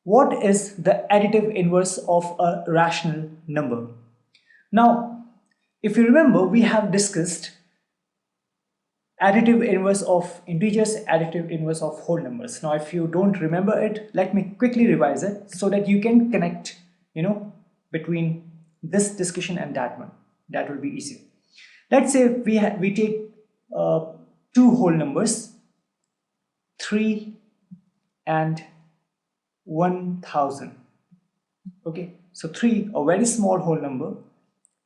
what is the additive inverse of a rational number? Now, if you remember, we have discussed additive inverse of integers, additive inverse of whole numbers. Now, if you don't remember it, let me quickly revise it so that you can connect, between this discussion and that one. That will be easier. Let's say we take two whole numbers, 3 and 1000. Okay, so 3, a very small whole number,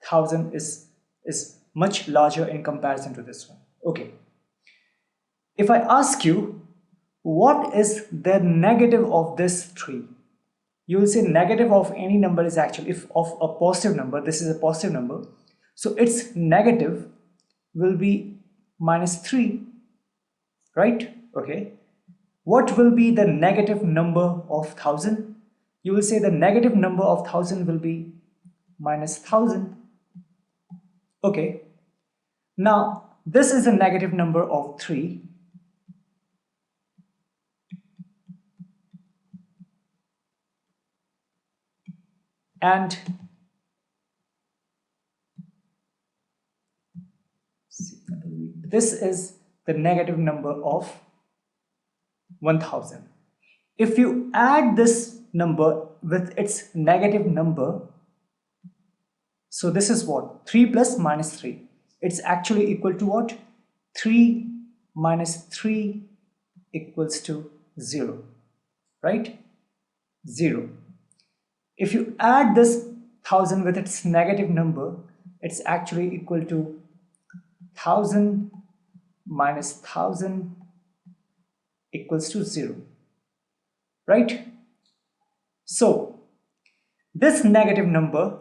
1000 is much larger in comparison to this one. Okay, if I ask you what is the negative of this 3, you will say negative of any number is actually, if of a positive number, this is a positive number, so its negative will be -3, right? Okay, what will be the negative number of 1000? You will say the negative number of 1000 will be -1000. Okay, now this is a negative number of 3, and this is the negative number of 1000. If you add this number with its negative number, so this is what? 3 plus -3. It's actually equal to what? 3 minus 3 equals to 0, right? 0. If you add this 1000 with its negative number, it's actually equal to 1000 minus 1000 equals to 0, right? So this negative number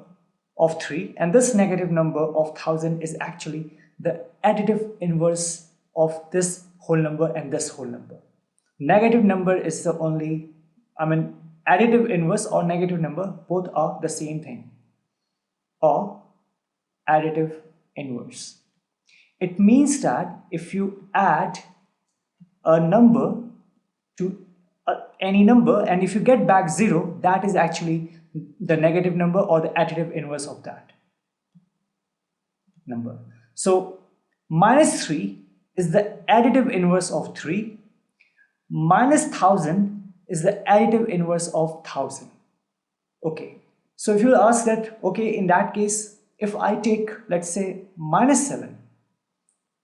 of 3 and this negative number of 1000 is actually the additive inverse of this whole number and this whole number. Negative number is the only, additive inverse or negative number, both are the same thing, or additive inverse. It means that if you add a number to any number and if you get back 0, that is actually the negative number or the additive inverse of that number. So -3 is the additive inverse of 3, -1000 is the additive inverse of 1000. Okay, so if you ask that, okay, in that case, if I take, let's say, -7,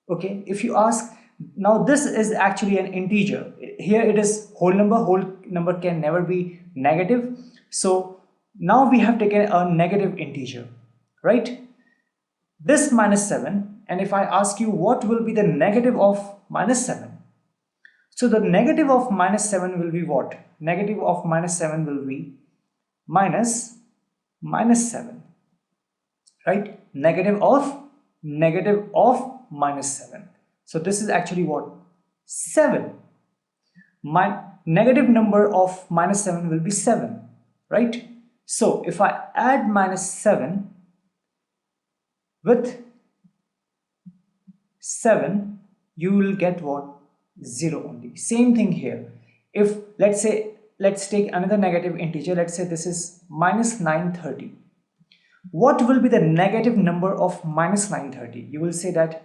okay, if you ask, now this is actually an integer. Here it is whole number can never be negative. So now we have taken a negative integer, right? This -7, and if I ask you what will be the negative of -7, so the negative of -7 will be what? Negative of -7 will be -7, right? Negative of -7. So this is actually what? 7. My negative number of -7 will be 7, right? So if I add -7 with 7, you will get what? 0 only. Same thing here. If let's take another negative integer, let's say this is -930. What will be the negative number of -930? You will say that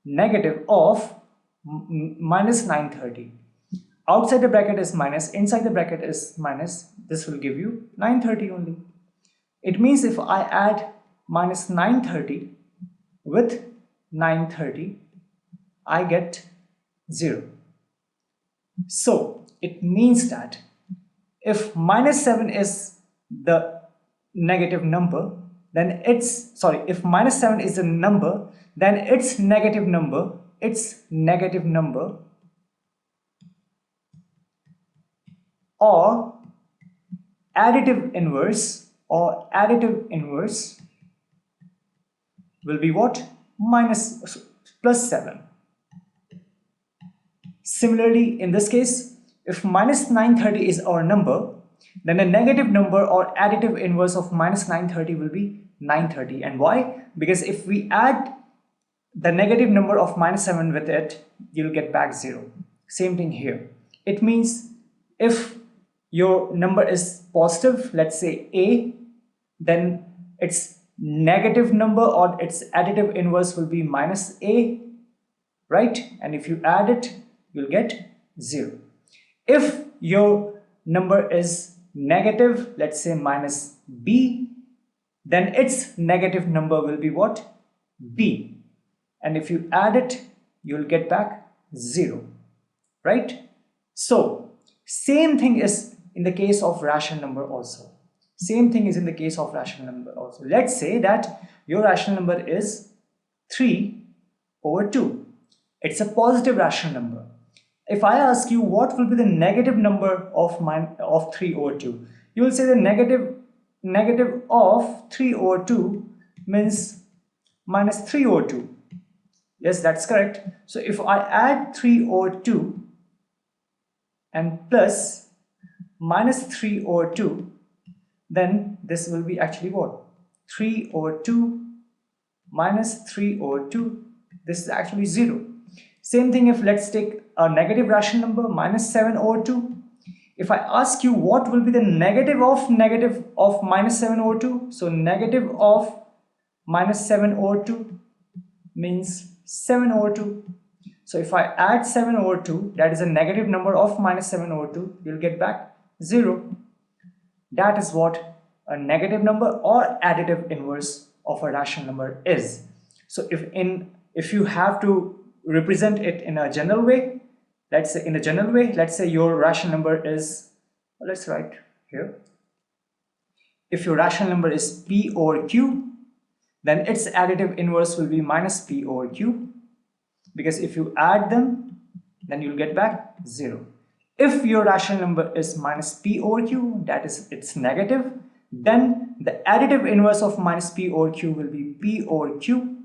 negative of -930. Outside the bracket is minus, inside the bracket is minus. This will give you 930 only. It means if I add -930 with 930, I get 0. So it means that if -7 is the negative number, then if -7 is a number, then its negative number or additive inverse will be what? +7. Similarly, in this case, if -930 is our number, then the negative number or additive inverse of -930 will be 930. And why? Because if we add the negative number of -7 with it, you'll get back 0. Same thing here. It means if your number is positive, let's say a, then its negative number or its additive inverse will be minus a, right? And if you add it, you'll get 0. If your number is negative, let's say minus b, then its negative number will be what? B. And if you add it, you'll get back 0, right? So same thing is in the case of rational number also. Same thing is in the case of rational number also. Let's say that your rational number is 3 over 2. It's a positive rational number. If I ask you what will be the negative number of 3 over 2, you will say the negative of 3 over 2 means minus 3 over 2. Yes, that's correct. So if I add 3 over 2 and plus minus 3 over 2, then this will be actually what? 3 over 2 minus 3 over 2. This is actually 0. Same thing if let's take a negative rational number minus 7 over 2. If I ask you what will be the negative of minus 7 over 2, so negative of minus 7 over 2 means 7 over 2. So if I add 7 over 2, that is a negative number of minus 7 over 2, you'll get back 0. That is what a negative number or additive inverse of a rational number is. So if you have to represent it in a general way, let's say your rational number is, let's write here, if your rational number is p over q, then its additive inverse will be minus p over q, because if you add them, then you'll get back 0. If your rational number is minus p over q, that is it's negative, then the additive inverse of minus p over q will be p over q,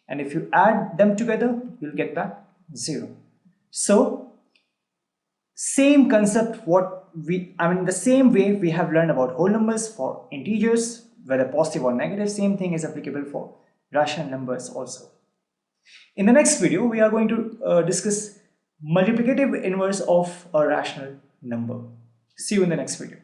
and if you add them together, you'll get back 0. So same concept, the same way we have learned about whole numbers for integers, whether positive or negative, same thing is applicable for rational numbers also. In the next video, we are going to discuss multiplicative inverse of a rational number. See you in the next video.